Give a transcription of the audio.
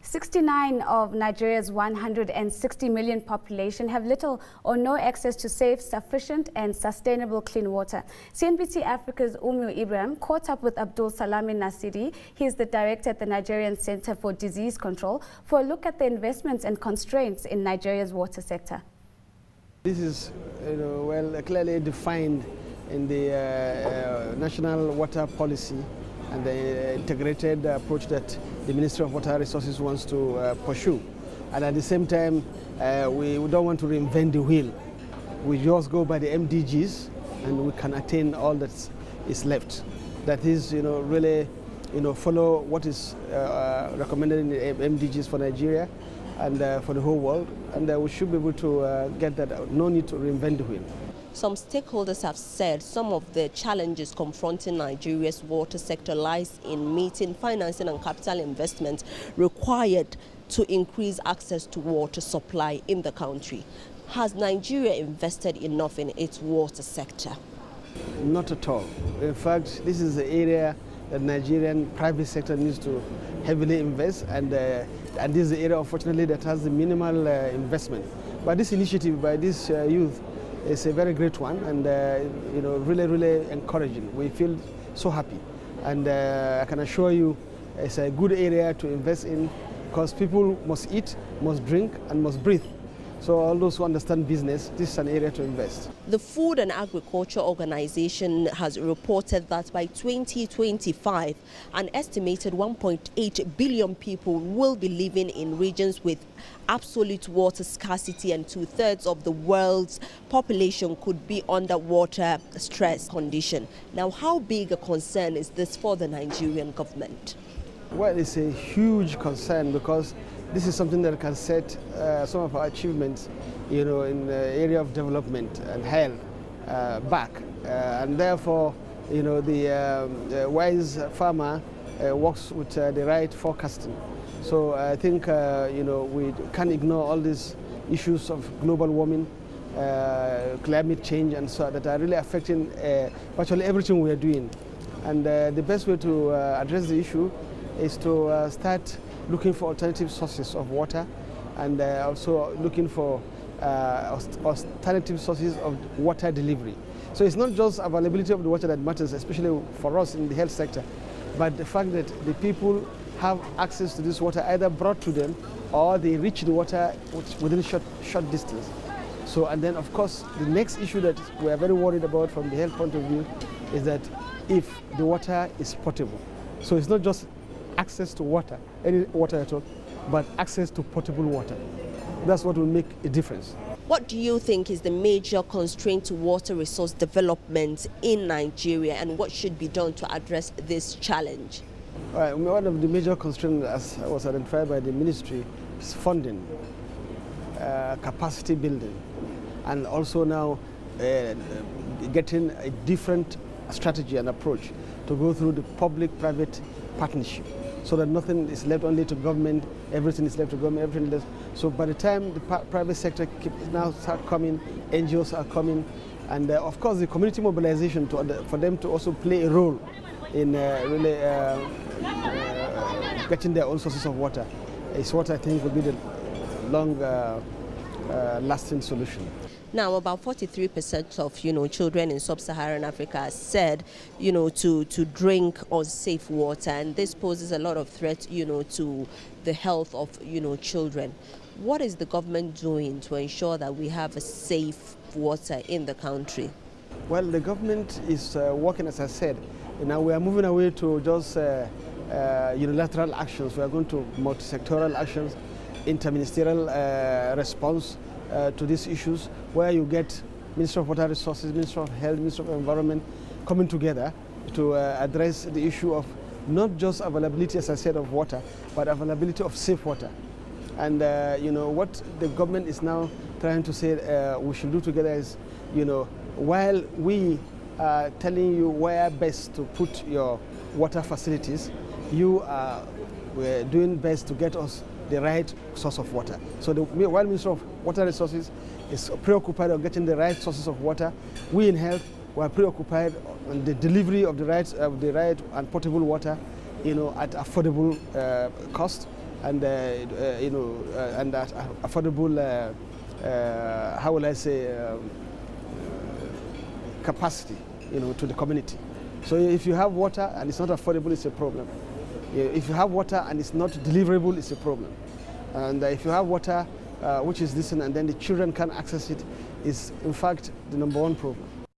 69 of Nigeria's 160 million population have little or no access to safe, sufficient and sustainable clean water. CNBC Africa's Umu Ibrahim caught up with Abdul Salami Nasiri. He is the director at the Nigerian Center for Disease Control for a look at the investments and constraints in Nigeria's water sector. This is well clearly defined in the national water policy and the integrated approach that the Ministry of Water Resources wants to pursue. And at the same time, we don't want to reinvent the wheel. We just go by the MDGs and we can attain all that is left. That is, really, follow what is recommended in the MDGs for Nigeria and for the whole world. And we should be able to get that. No need to reinvent the wheel. Some stakeholders have said some of the challenges confronting Nigeria's water sector lies in meeting financing and capital investment required to increase access to water supply in the country. Has Nigeria invested enough in its water sector? Not at all. In fact, this is the area that Nigerian private sector needs to heavily invest, and this is the area, unfortunately, that has the minimal investment. But this initiative by this youth is a very great one, and really, really encouraging. We feel so happy, and I can assure you it's a good area to invest in because people must eat, must drink, and must breathe. So all those who understand business, this is an area to invest. The Food and Agriculture Organization has reported that by 2025, an estimated 1.8 billion people will be living in regions with absolute water scarcity, and 2/3 of the world's population could be under water stress condition. Now, how big a concern is this for the Nigerian government? Well, it's a huge concern because this is something that can set some of our achievements, in the area of development and health back. And therefore, the wise farmer works with the right forecasting. So I think, we can't ignore all these issues of global warming, climate change, and so that are really affecting virtually everything we are doing. And the best way to address the issue is to start looking for alternative sources of water, and also looking for alternative sources of water delivery. So it's not just availability of the water that matters, especially for us in the health sector, but the fact that the people have access to this water either brought to them or they reach the water within short distance. So, and then of course the next issue that we are very worried about from the health point of view is that if the water is potable. So it's not just access to water, any water at all, but access to potable water. That's what will make a difference. What do you think is the major constraint to water resource development in Nigeria, and what should be done to address this challenge? One of the major constraints, as was identified by the ministry, is funding, capacity building, and also now getting a different strategy and approach to go through the public-private partnership, so that nothing is left only to government, everything is left to government, everything is left. So by the time the private sector now start coming, NGOs are coming, and of course the community mobilization for them to also play a role in really getting their own sources of water is what I think will be the long lasting solution. Now, about 43% of children in sub-Saharan Africa are said to drink unsafe water, and this poses a lot of threat to the health of children. What is the government doing to ensure that we have a safe water in the country? Well, the government is working, as I said. Now we are moving away to just unilateral actions. We are going to multi-sectoral actions, interministerial response to these issues, where you get Ministry of Water Resources, Ministry of Health, Ministry of Environment coming together to address the issue of not just availability, as I said, of water, but availability of safe water. And what the government is now trying to say we should do together is, while we are telling you where best to put your water facilities, you are doing best to get us the right source of water. So while Ministry of Water Resources is preoccupied on getting the right sources of water, we in health were preoccupied on the delivery of the right and potable water, at affordable cost. and and affordable, how will I say, capacity, to the community. So if you have water and it's not affordable, it's a problem. If you have water and it's not deliverable, it's a problem. And if you have water which is decent and then the children can't access it, is in fact the #1 problem.